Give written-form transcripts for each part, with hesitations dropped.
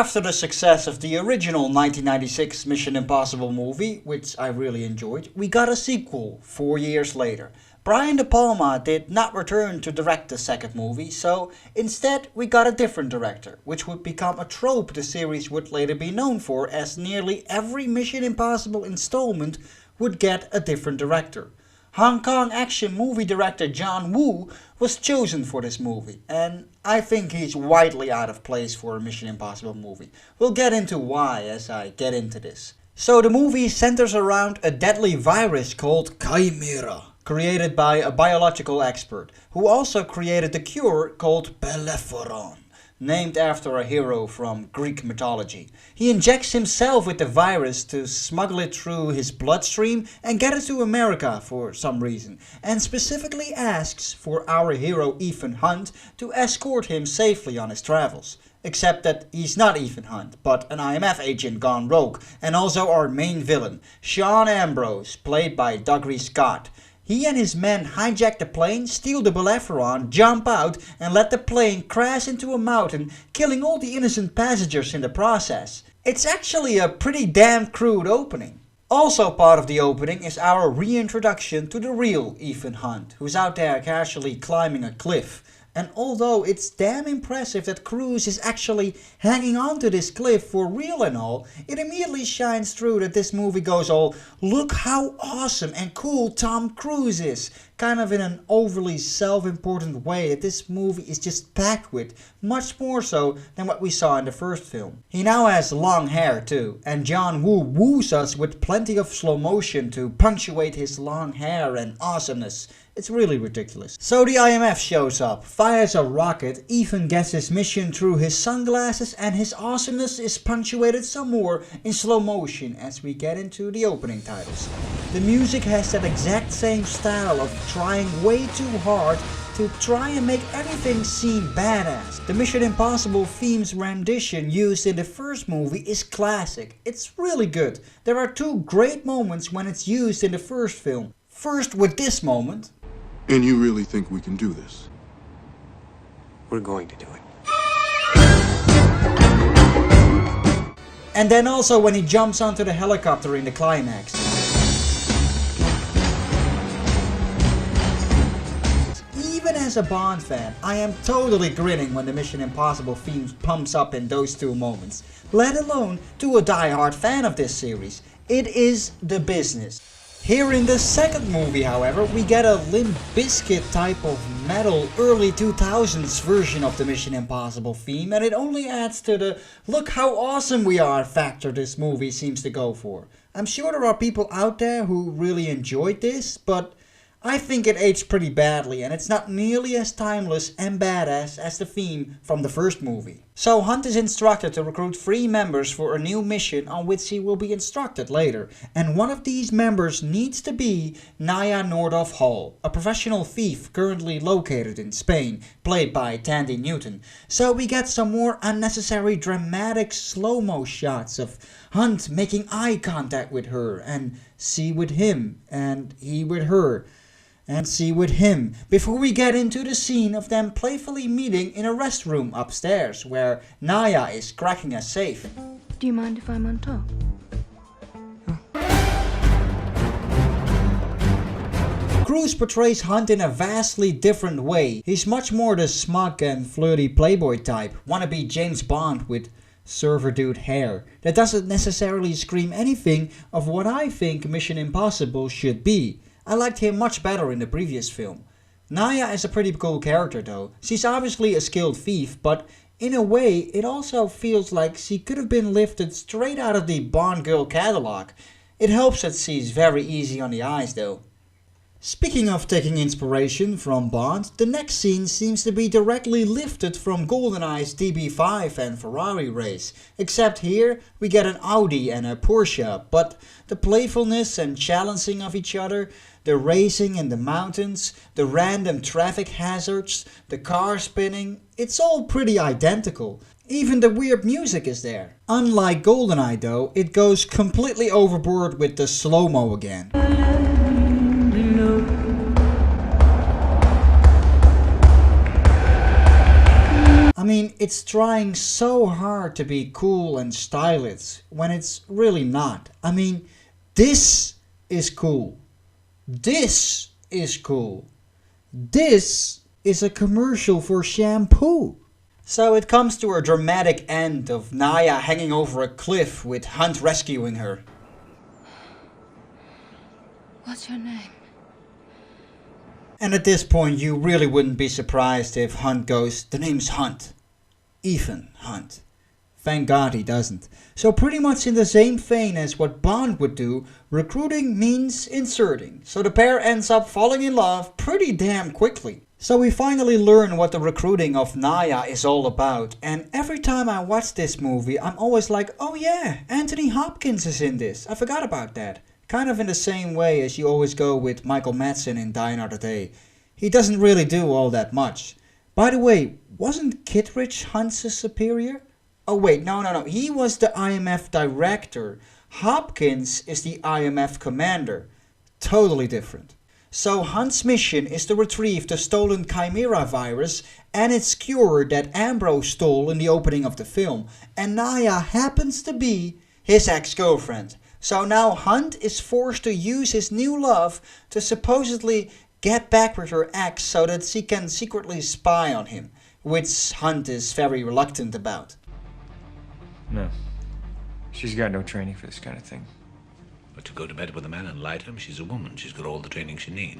After the success of the original 1996 Mission Impossible movie, which I really enjoyed, we got a sequel 4 years later. Brian De Palma did not return to direct the second movie, so instead we got a different director, which would become a trope the series would later be known for, as nearly every Mission Impossible installment would get a different director. Hong Kong action movie director John Woo was chosen for this movie, and I think he's widely out of place for a Mission Impossible movie. We'll get into why as I get into this. So the movie centers around a deadly virus called Chimera, created by a biological expert, who also created the cure called Bellerophon, named after a hero from Greek mythology. He injects himself with the virus to smuggle it through his bloodstream and get it to America for some reason, and specifically asks for our hero Ethan Hunt to escort him safely on his travels. Except that he's not Ethan Hunt, but an IMF agent gone rogue, and also our main villain, Sean Ambrose, played by Dougray Scott. He and his men hijack the plane, steal the Bellerophon, jump out and let the plane crash into a mountain, killing all the innocent passengers in the process. It's actually a pretty damn crude opening. Also part of the opening is our reintroduction to the real Ethan Hunt, who's out there casually climbing a cliff. And although it's damn impressive that Cruise is actually hanging onto this cliff for real and all, it immediately shines through that this movie goes all, look how awesome and cool Tom Cruise is, kind of in an overly self-important way that this movie is just packed with, much more so than what we saw in the first film. He now has long hair too, and John Woo woos us with plenty of slow motion to punctuate his long hair and awesomeness. It's really ridiculous. So the IMF shows up, fires a rocket, Ethan gets his mission through his sunglasses, and his awesomeness is punctuated some more in slow motion as we get into the opening titles. The music has that exact same style of trying way too hard to try and make everything seem badass. The Mission Impossible theme's rendition used in the first movie is classic. It's really good. There are two great moments when it's used in the first film. First with this moment. And you really think we can do this? We're going to do it. And then also when he jumps onto the helicopter in the climax. Even as a Bond fan, I am totally grinning when the Mission Impossible theme pumps up in those two moments, let alone to a die-hard fan of this series. It is the business. Here in the second movie, however, we get a Limp Bizkit type of metal early 2000s version of the Mission Impossible theme, and it only adds to the look how awesome we are factor this movie seems to go for. I'm sure there are people out there who really enjoyed this, but I think it aged pretty badly, and it's not nearly as timeless and badass as the theme from the first movie. So Hunt is instructed to recruit 3 members for a new mission on which he will be instructed later, and one of these members needs to be Naya Nordhoff Hall, a professional thief currently located in Spain, played by Tandy Newton. So we get some more unnecessary dramatic slow-mo shots of Hunt making eye contact with her, and she with him, and he with her, and see with him, before we get into the scene of them playfully meeting in a restroom upstairs, where Naya is cracking a safe. Do you mind if I'm on top? Cruise portrays Hunt in a vastly different way. He's much more the smug and flirty playboy type, wannabe James Bond with server dude hair, that doesn't necessarily scream anything of what I think Mission Impossible should be. I liked him much better in the previous film. Naya is a pretty cool character though. She's obviously a skilled thief, but in a way it also feels like she could have been lifted straight out of the Bond girl catalog. It helps that she's very easy on the eyes though. Speaking of taking inspiration from Bond, the next scene seems to be directly lifted from GoldenEye's DB5 and Ferrari race, except here we get an Audi and a Porsche, but the playfulness and challenging of each other, the racing in the mountains, the random traffic hazards, the car spinning, it's all pretty identical. Even the weird music is there. Unlike GoldenEye though, it goes completely overboard with the slow-mo again. mean, it's trying so hard to be cool and stylish when it's really not. I mean, this is cool. This is cool. This is a commercial for shampoo. So it comes to a dramatic end of Naya hanging over a cliff with Hunt rescuing her. What's your name? And at this point you really wouldn't be surprised if Hunt goes, the name's Hunt. Ethan Hunt. Thank God he doesn't. So pretty much in the same vein as what Bond would do, recruiting means inserting. So the pair ends up falling in love pretty damn quickly. So we finally learn what the recruiting of Naya is all about. And every time I watch this movie, I'm always like, oh yeah, Anthony Hopkins is in this. I forgot about that. Kind of in the same way as you always go with Michael Madsen in Die Another Day. He doesn't really do all that much. By the way, wasn't Kittredge Hunt's superior? Oh wait, no. He was the IMF director. Hopkins is the IMF commander. Totally different. So Hunt's mission is to retrieve the stolen Chimera virus and its cure that Ambrose stole in the opening of the film. And Naya happens to be his ex-girlfriend. So now Hunt is forced to use his new love to supposedly get back with her ex so that she can secretly spy on him, which Hunt is very reluctant about. No. She's got no training for this kind of thing. But to go to bed with a man and lie to him, she's a woman. She's got all the training she needs.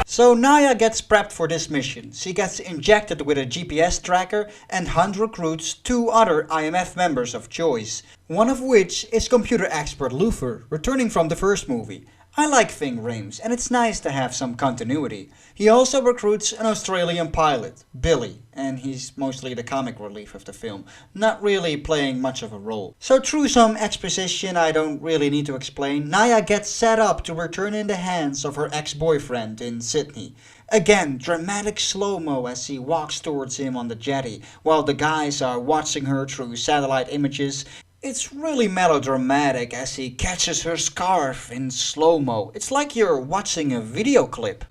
So Naya gets prepped for this mission. She gets injected with a GPS tracker and Hunt recruits 2 other IMF members of choice. One of which is computer expert Luther, returning from the first movie. I like Ving Rhames and it's nice to have some continuity. He also recruits an Australian pilot, Billy, and he's mostly the comic relief of the film, not really playing much of a role. So through some exposition I don't really need to explain, Naya gets set up to return in the hands of her ex-boyfriend in Sydney. Again, dramatic slow-mo as she walks towards him on the jetty, while the guys are watching her through satellite images. It's really melodramatic as he catches her scarf in slow-mo. It's like you're watching a video clip.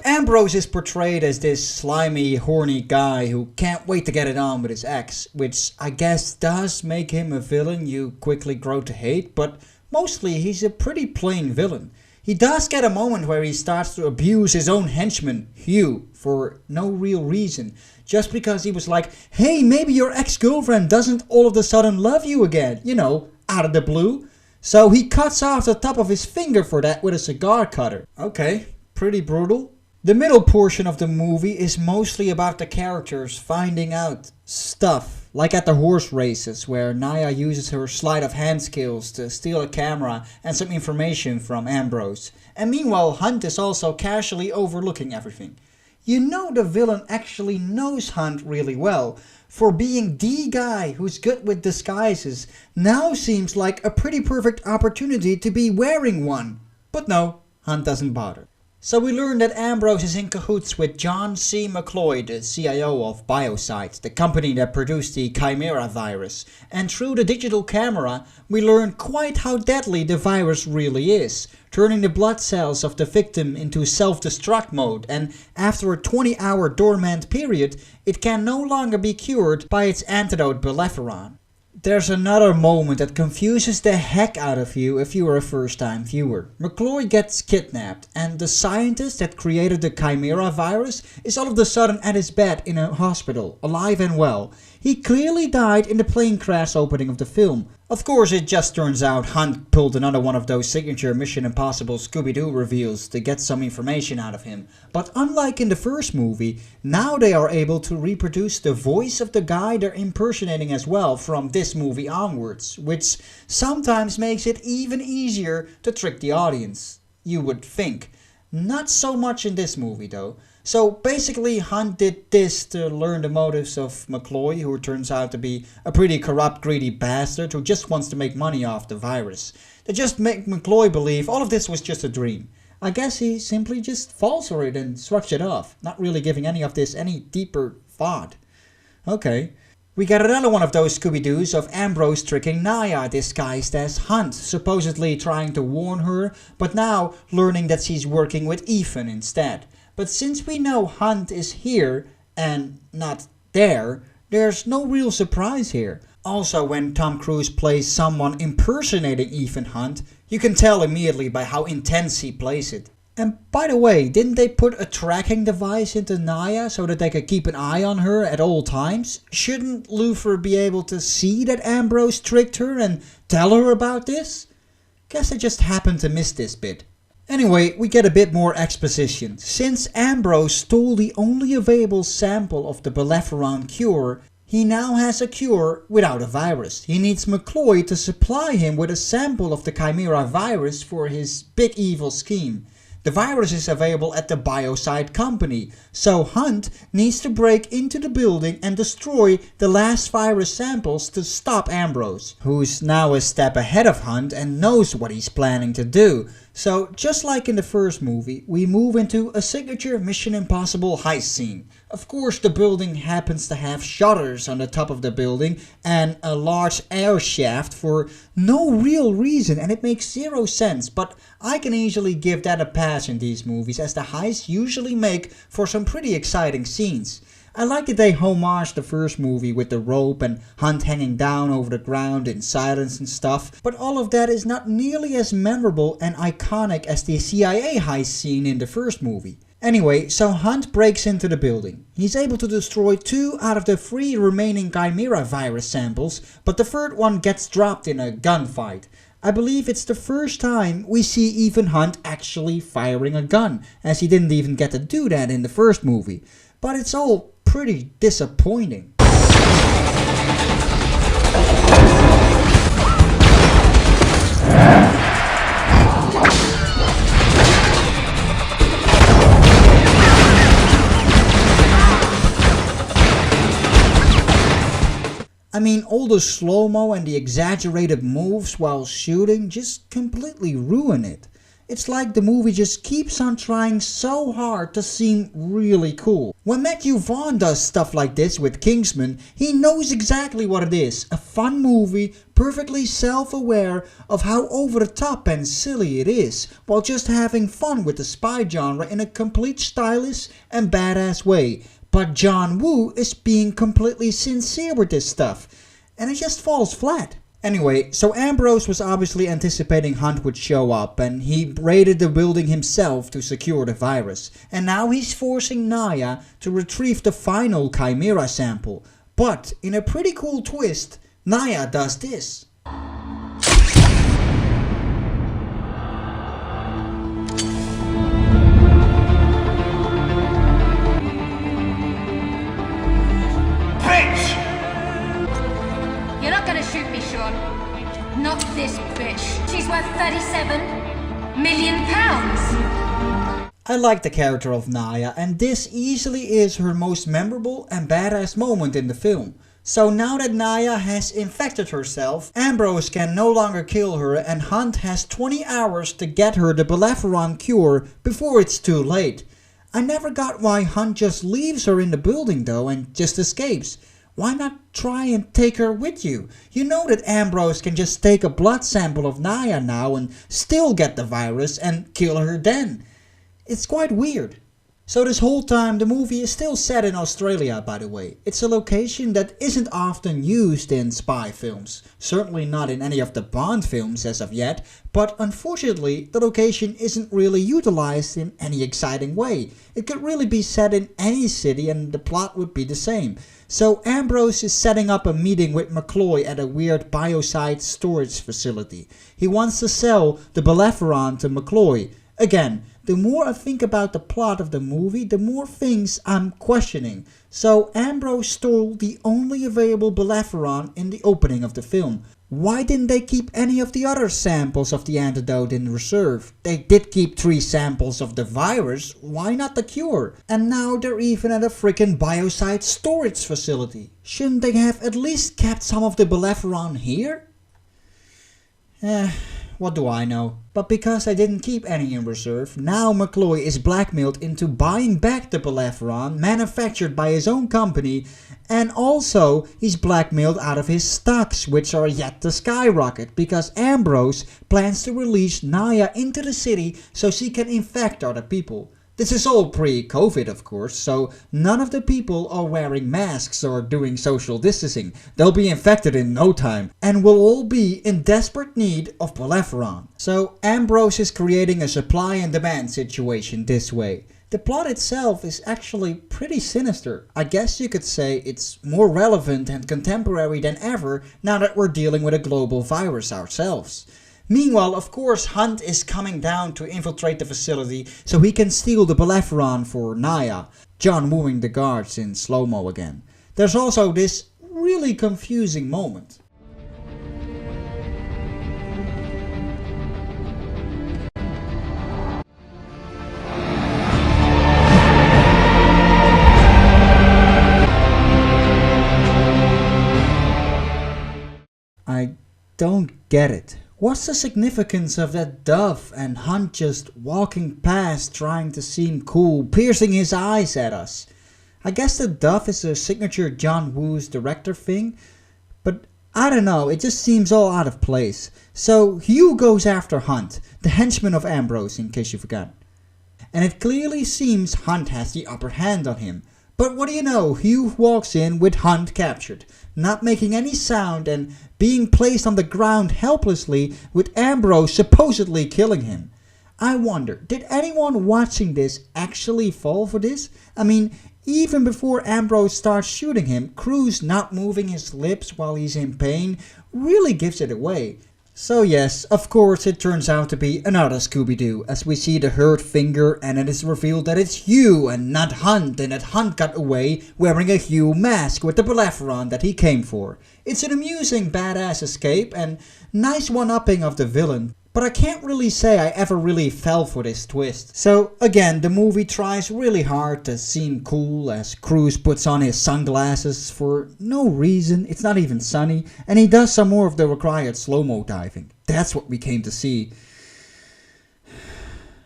Ambrose is portrayed as this slimy, horny guy who can't wait to get it on with his ex, which I guess does make him a villain you quickly grow to hate, but mostly he's a pretty plain villain. He does get a moment where he starts to abuse his own henchman, Hugh, for no real reason. Just because he was like, hey, maybe your ex-girlfriend doesn't all of a sudden love you again, you know, out of the blue. So he cuts off the top of his finger for that with a cigar cutter. Okay, pretty brutal. The middle portion of the movie is mostly about the characters finding out stuff. Like at the horse races, where Naya uses her sleight of hand skills to steal a camera and some information from Ambrose. And meanwhile, Hunt is also casually overlooking everything. You know the villain actually knows Hunt really well. For being the guy who's good with disguises, now seems like a pretty perfect opportunity to be wearing one. But no, Hunt doesn't bother. So we learn that Ambrose is in cahoots with John C. McCloy, the CIO of Biosite, the company that produced the Chimera virus. And through the digital camera, we learn quite how deadly the virus really is, turning the blood cells of the victim into self-destruct mode, and after a 20-hour dormant period, it can no longer be cured by its antidote Beleferon. There's another moment that confuses the heck out of you if you are a first-time viewer. McCloy gets kidnapped, and the scientist that created the Chimera virus is all of a sudden at his bed in a hospital, alive and well. He clearly died in the plane crash opening of the film. Of course, it just turns out Hunt pulled another one of those signature Mission Impossible Scooby-Doo reveals to get some information out of him. But unlike in the first movie, now they are able to reproduce the voice of the guy they're impersonating as well from this movie onwards, which sometimes makes it even easier to trick the audience, you would think. Not so much in this movie though. So basically Hunt did this to learn the motives of McCloy, who turns out to be a pretty corrupt, greedy bastard who just wants to make money off the virus. They just make McCloy believe all of this was just a dream. I guess he simply just falls for it and shrugs it off, not really giving any of this any deeper thought. Okay. We get another one of those Scooby-Doos of Ambrose tricking Naya disguised as Hunt, supposedly trying to warn her, but now learning that she's working with Ethan instead. But since we know Hunt is here and not there, there's no real surprise here. Also, when Tom Cruise plays someone impersonating Ethan Hunt, you can tell immediately by how intense he plays it. And by the way, didn't they put a tracking device into Naya so that they could keep an eye on her at all times? Shouldn't Luther be able to see that Ambrose tricked her and tell her about this? Guess I just happened to miss this bit. Anyway, we get a bit more exposition. Since Ambrose stole the only available sample of the Beleferon cure, he now has a cure without a virus. He needs McCloy to supply him with a sample of the Chimera virus for his big evil scheme. The virus is available at the Biocide company, so Hunt needs to break into the building and destroy the last virus samples to stop Ambrose, who's now a step ahead of Hunt and knows what he's planning to do. So just like in the first movie, we move into a signature Mission Impossible heist scene. Of course, the building happens to have shutters on the top of the building and a large air shaft for no real reason, and it makes zero sense, but I can easily give that a pass in these movies, as the heists usually make for some pretty exciting scenes. I like that they homage the first movie with the rope and Hunt hanging down over the ground in silence and stuff, but all of that is not nearly as memorable and iconic as the CIA heist scene in the first movie. Anyway, so Hunt breaks into the building. He's able to destroy 2 out of the 3 remaining Chimera virus samples, but the third one gets dropped in a gunfight. I believe it's the first time we see Ethan Hunt actually firing a gun, as he didn't even get to do that in the first movie. But it's all pretty disappointing. I mean, all the slow-mo and the exaggerated moves while shooting just completely ruin it. It's like the movie just keeps on trying so hard to seem really cool. When Matthew Vaughn does stuff like this with Kingsman, he knows exactly what it is. A fun movie, perfectly self-aware of how over the top and silly it is, while just having fun with the spy genre in a complete stylish and badass way. But John Woo is being completely sincere with this stuff, and it just falls flat. Anyway, so Ambrose was obviously anticipating Hunt would show up, and he raided the building himself to secure the virus. And now he's forcing Naya to retrieve the final Chimera sample. But in a pretty cool twist, Naya does this. You're not gonna shoot me, Sean. Not this bitch. She's worth 37 million pounds. I like the character of Naya, and this easily is her most memorable and badass moment in the film. So now that Naya has infected herself, Ambrose can no longer kill her, and Hunt has 20 hours to get her the Beleferon cure before it's too late. I never got why Hunt just leaves her in the building though and just escapes. Why not try and take her with you? You know that Ambrose can just take a blood sample of Naya now and still get the virus and kill her then. It's quite weird. So this whole time the movie is still set in Australia, by the way. It's a location that isn't often used in spy films. Certainly not in any of the Bond films as of yet, but unfortunately the location isn't really utilized in any exciting way. It could really be set in any city and the plot would be the same. So Ambrose is setting up a meeting with McCloy at a weird Biocide storage facility. He wants to sell the Beleferon to McCloy. Again, the more I think about the plot of the movie, the more things I'm questioning. So Ambrose stole the only available Beleferon in the opening of the film. Why didn't they keep any of the other samples of the antidote in reserve? They did keep 3 samples of the virus, why not the cure? And now they're even at a freaking Biocide storage facility. Shouldn't they have at least kept some of the Beleferon here? what do I know? But because I didn't keep any in reserve, now McCloy is blackmailed into buying back the Bellerophon manufactured by his own company, and also he's blackmailed out of his stocks, which are yet to skyrocket because Ambrose plans to release Naya into the city so she can infect other people. This is all pre-COVID, of course, so none of the people are wearing masks or doing social distancing. They'll be infected in no time and will all be in desperate need of Bellerophon. So Ambrose is creating a supply and demand situation this way. The plot itself is actually pretty sinister. I guess you could say it's more relevant and contemporary than ever now that we're dealing with a global virus ourselves. Meanwhile, of course, Hunt is coming down to infiltrate the facility so he can steal the Bellerophon for Naya, John wooing the guards in slow-mo again. There's also this really confusing moment. I don't get it. What's the significance of that dove and Hunt just walking past trying to seem cool, piercing his eyes at us? I guess the dove is a signature John Woo's director thing, but I don't know, it just seems all out of place. So Hugh goes after Hunt, the henchman of Ambrose in case you forgot. And it clearly seems Hunt has the upper hand on him. But what do you know, Hugh walks in with Hunt captured, not making any sound and being placed on the ground helplessly with Ambrose supposedly killing him. I wonder, did anyone watching this actually fall for this? I mean, even before Ambrose starts shooting him, Cruz not moving his lips while he's in pain really gives it away. So yes, of course it turns out to be another Scooby-Doo as we see the hurt finger and it is revealed that it's Hugh and not Hunt, and that Hunt got away wearing a Hugh mask with the Bellerophon that he came for. It's an amusing badass escape and nice one-upping of the villain, but I can't really say I ever really fell for this twist. So again, the movie tries really hard to seem cool as Cruz puts on his sunglasses for no reason, it's not even sunny, and he does some more of the required slow-mo diving. That's what we came to see.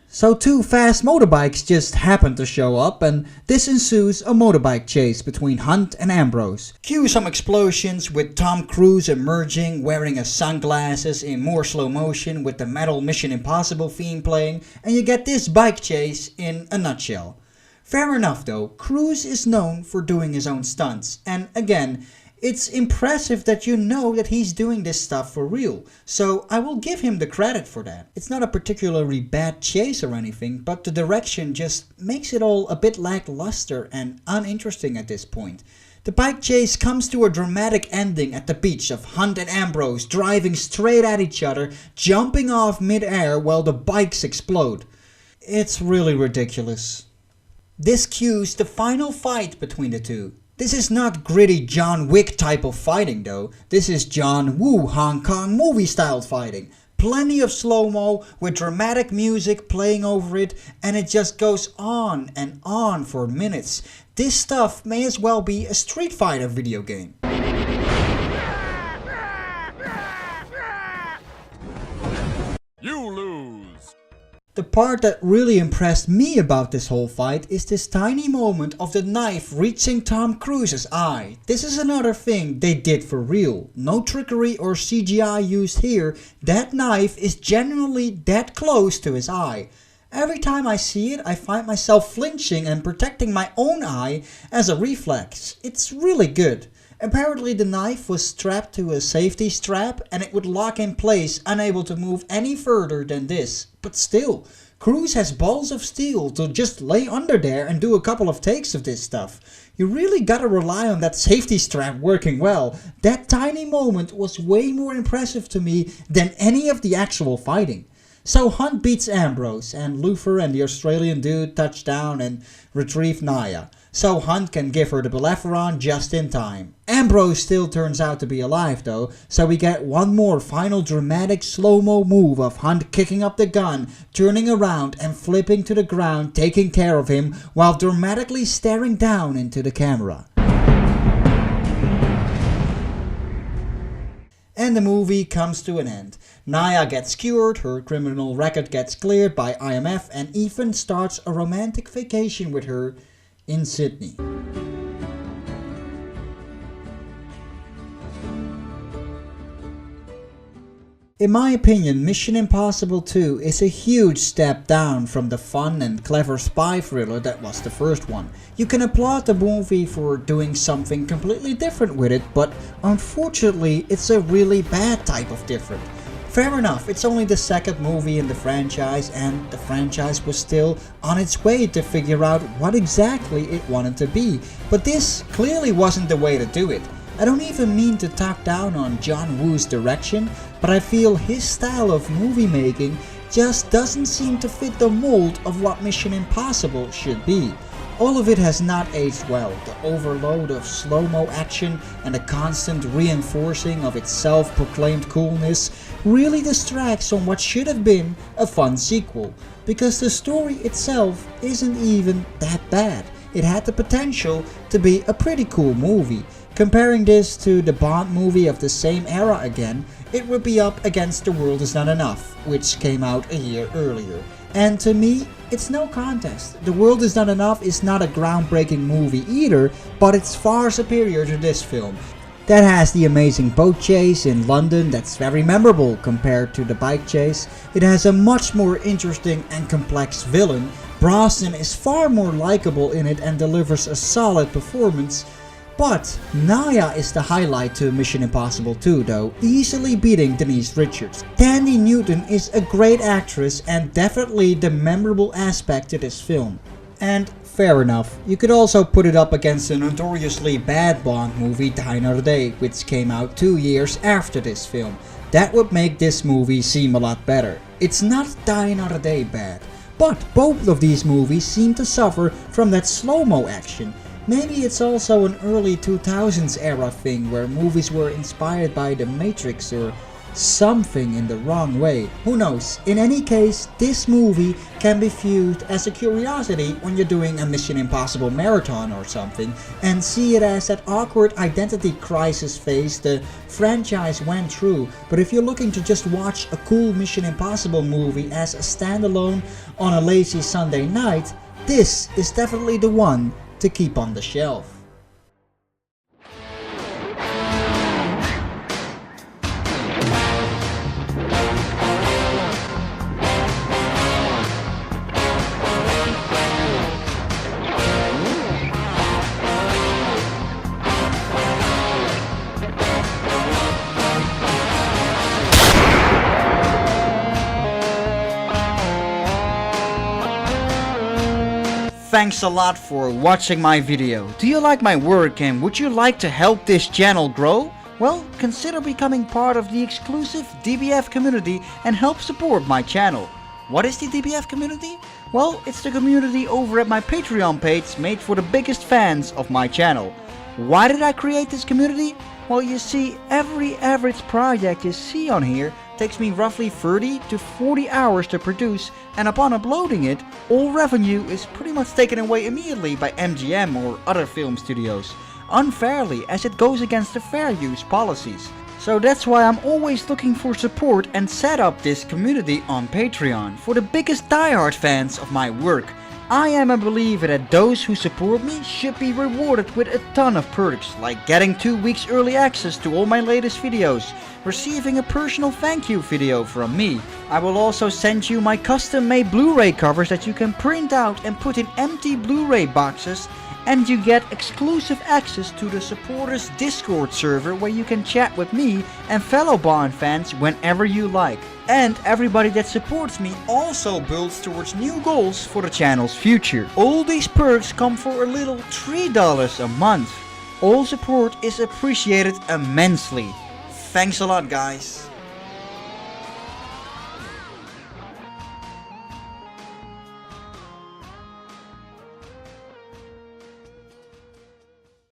So two fast motorbikes just happen to show up and this ensues a motorbike chase between Hunt and Ambrose. Cue some explosions with Tom Cruise emerging wearing his sunglasses in more slow motion with the metal Mission Impossible theme playing, and you get this bike chase in a nutshell. Fair enough though, Cruise is known for doing his own stunts, and again, it's impressive that you know that he's doing this stuff for real, so I will give him the credit for that. It's not a particularly bad chase or anything, but the direction just makes it all a bit lackluster and uninteresting at this point. The bike chase comes to a dramatic ending at the beach of Hunt and Ambrose driving straight at each other, jumping off mid-air while the bikes explode. It's really ridiculous. This cues the final fight between the two. This is not gritty John Wick type of fighting though, this is John Woo Hong Kong movie style fighting. Plenty of slow-mo with dramatic music playing over it, and it just goes on and on for minutes. This stuff may as well be a Street Fighter video game. You lose! The part that really impressed me about this whole fight is this tiny moment of the knife reaching Tom Cruise's eye. This is another thing they did for real. No trickery or CGI used here. That knife is genuinely that close to his eye. Every time I see it, I find myself flinching and protecting my own eye as a reflex. It's really good. Apparently the knife was strapped to a safety strap and it would lock in place, unable to move any further than this. But still, Cruise has balls of steel to just lay under there and do a couple of takes of this stuff. You really gotta rely on that safety strap working well. That tiny moment was way more impressive to me than any of the actual fighting. So Hunt beats Ambrose and Luther and the Australian dude touch down and retrieve Naya. So Hunt can give her the Bellerophon just in time. Ambrose still turns out to be alive though, so we get one more final dramatic slow-mo move of Hunt kicking up the gun, turning around and flipping to the ground, taking care of him while dramatically staring down into the camera. And the movie comes to an end. Naya gets cured, her criminal record gets cleared by IMF, and Ethan starts a romantic vacation with her in Sydney. In my opinion, Mission Impossible 2 is a huge step down from the fun and clever spy thriller that was the first one. You can applaud the movie for doing something completely different with it, but unfortunately it's a really bad type of different. Fair enough, it's only the second movie in the franchise, and the franchise was still on its way to figure out what exactly it wanted to be, but this clearly wasn't the way to do it. I don't even mean to talk down on John Woo's direction, but I feel his style of movie making just doesn't seem to fit the mold of what Mission Impossible should be. All of it has not aged well. The overload of slow-mo action and the constant reinforcing of its self-proclaimed coolness really distracts from what should have been a fun sequel, because the story itself isn't even that bad. It had the potential to be a pretty cool movie. Comparing this to the Bond movie of the same era again, it would be up against The World Is Not Enough, which came out a year earlier. And to me, it's no contest. The World Is Not Enough is not a groundbreaking movie either, but it's far superior to this film. That has the amazing boat chase in London that's very memorable compared to the bike chase. It has a much more interesting and complex villain. Brosnan is far more likable in it and delivers a solid performance. But Naya is the highlight to Mission Impossible 2 though, easily beating Denise Richards. Thandie Newton is a great actress and definitely the memorable aspect to this film. And fair enough, you could also put it up against the notoriously bad Bond movie Die Another Day, which came out 2 years after this film. That would make this movie seem a lot better. It's not Die Another Day bad, but both of these movies seem to suffer from that slow-mo action. Maybe it's also an early 2000s era thing where movies were inspired by The Matrix or something in the wrong way. Who knows? In any case, this movie can be viewed as a curiosity when you're doing a Mission Impossible marathon or something, and see it as that awkward identity crisis phase the franchise went through. But if you're looking to just watch a cool Mission Impossible movie as a standalone on a lazy Sunday night, this is definitely the one to keep on the shelf. Thanks a lot for watching my video. Do you like my work and would you like to help this channel grow? Well, consider becoming part of the exclusive DBF community and help support my channel. What is the DBF community? Well, it's the community over at my Patreon page made for the biggest fans of my channel. Why did I create this community? Well, you see, every average project you see on here takes me roughly 30 to 40 hours to produce, and upon uploading it, all revenue is pretty much taken away immediately by MGM or other film studios, unfairly as it goes against the fair use policies. So that's why I'm always looking for support and set up this community on Patreon for the biggest diehard fans of my work. I am a believer that those who support me should be rewarded with a ton of perks, like getting 2 weeks early access to all my latest videos, receiving a personal thank you video from me. I will also send you my custom made Blu-ray covers that you can print out and put in empty Blu-ray boxes, and you get exclusive access to the supporters Discord server where you can chat with me and fellow Bond fans whenever you like. And everybody that supports me also builds towards new goals for the channel's future. All these perks come for a little $3 a month. All support is appreciated immensely. Thanks a lot, guys.